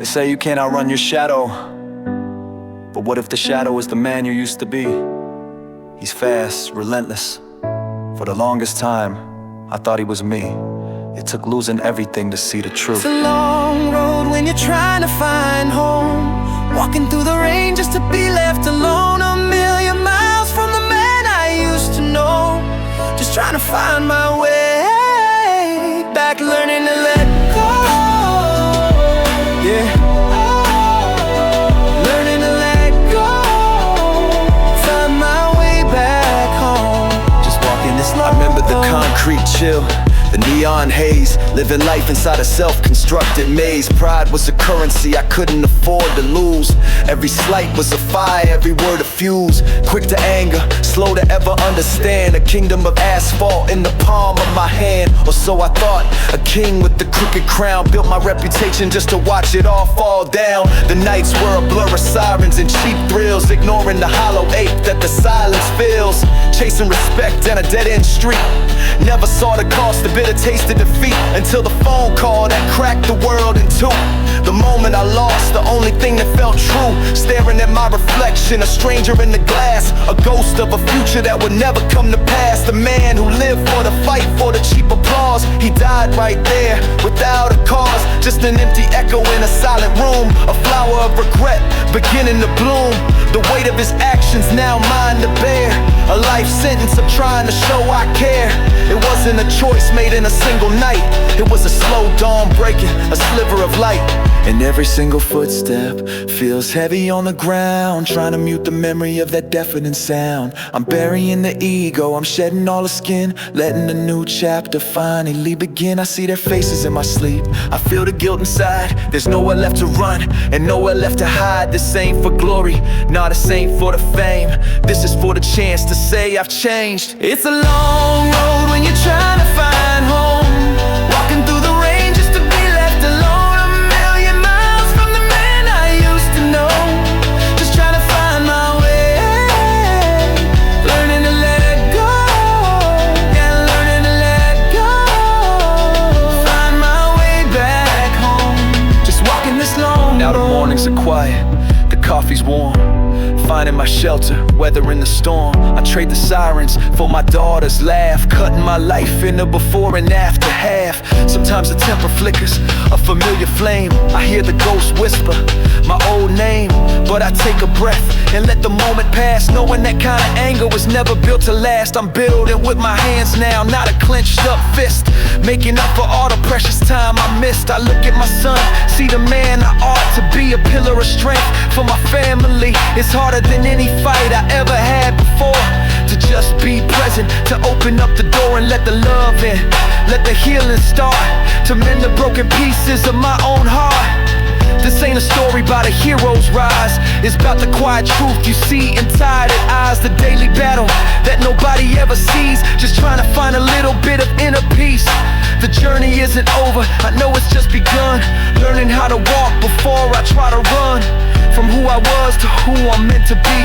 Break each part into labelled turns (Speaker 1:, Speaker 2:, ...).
Speaker 1: They say you can't outrun your shadow, but what if the shadow is the man you used to be? He's fast, relentless. For the longest time, I thought he was me. It took losing everything to see the truth.
Speaker 2: It's a long road when you're trying to find home, walking through the rain just to be left alone. A million miles from the man I used to know, just trying to find my way back, learning to let go. Yeah, learning to let go, find my way back home, just walking this long road.
Speaker 1: I remember the concrete chill, the neon haze, living life inside a self-constructed maze. Pride was a currency I couldn't afford to lose. Every slight was a fire, every word a fuse. Quick to anger, slow to ever understand. A kingdom of asphalt in the palm of my hand, or so I thought. A king with the crooked crown, built my reputation just to watch it all fall down. The nights were a blur of sirens and cheap thrills, ignoring the hollow ache that the silence fills. Chasing respect down a dead-end street, never saw the cost, the bitter taste of defeat, until the phone call that cracked the world in two. The moment I lost, the only thing that felt true, staring at my reflection, a stranger in the glass, a ghost of a future that would never come to pass. The man who lived for the fight, for the cheap applause, he died right there, without a cause. Just an empty echo in a silent room, a flower of regret beginning to bloom. The weight of his actions now mine to bear, a life sentence of trying to show I care. It wasn't a choice made in a single night, it was a slow dawn breaking, a sliver of light. And every single footstep feels heavy on the ground, trying to mute the memory of that deafening sound. I'm burying the ego, I'm shedding all the skin, letting a new chapter finally begin. I see their faces in my sleep, I feel the guilt inside. There's nowhere left to run and nowhere left to hide. This ain't for glory, nah, this ain't for the fame. This is for the chance to say I've changed.
Speaker 2: It's a long road when you're trying to find home, walking through the rain just to be left alone. A million miles from the man I used to know, just trying to find my way, learning to let go, yeah, learning to let go, find my way back home, just walking this long road.
Speaker 1: Now the mornings are quiet, the coffee's warm, finding my shelter, weathering the storm. I trade the sirens for my daughter's laugh, cutting my life into before and after half. Sometimes the temper flickers, a familiar flame. I hear the ghost whisper my old name, but I take a breath and let the moment pass, knowing that kind of anger was never built to last. I'm building with my hands now, not a clenched up fist, making up for all the precious time I missed. I look at my son, see the man I ought to be, a pillar of strength for my family. It's harder than any fight I ever had before, to just be present, to open up the door and let the love in, let the healing start, to mend the broken pieces of my own heart. This ain't a story about a hero's rise, it's about the quiet truth you see in tired eyes. The daily battle that nobody ever sees, just trying to find a little bit of inner peace. The journey isn't over, I know it's just begun, learning how to walk before I try to run, from who I was to who I'm meant to be.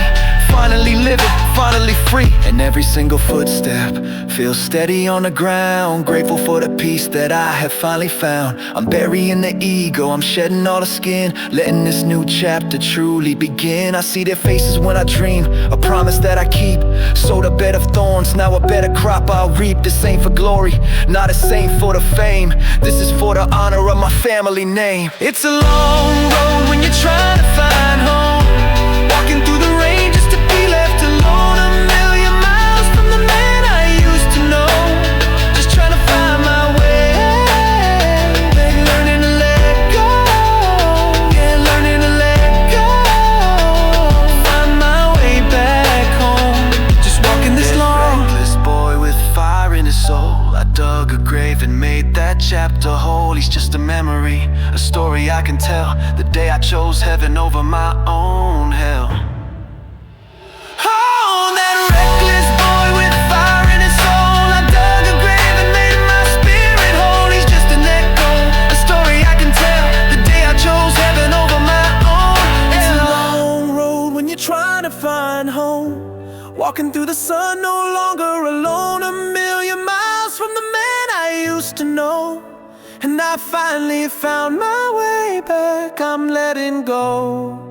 Speaker 1: Finally living, finally free. And every single footstep feels steady on the ground, grateful for the peace that I have finally found. I'm burying the ego, I'm shedding all the skin, letting this new chapter truly begin. I see their faces when I dream, a promise that I keep. Sowed a bed of thorns, now a better crop I'll reap. This ain't for glory, not this ain't for the fame, this is for the honor of my family name.
Speaker 2: It's a long road when you're trying to find home, walking through the rain just to be left alone. A million miles from the man I used to know, just trying to find my way, learning to let go, yeah, learning to let go, find my way back home, just walking this long.
Speaker 1: Reckless boy with fire in his soul, I dug a grave and made that chapter whole. He's just a memory, a story I can tell, the day I chose heaven over my own hell.
Speaker 2: Oh, that reckless boy with fire in his soul, I dug a grave and made my spirit whole. He's just an echo, a story I can tell, the day I chose heaven over my own hell. It's a long road when you're trying to find home, walking through the sun, no longer alone. A million miles from the man I used to know, and I finally found my way back like I'm letting go.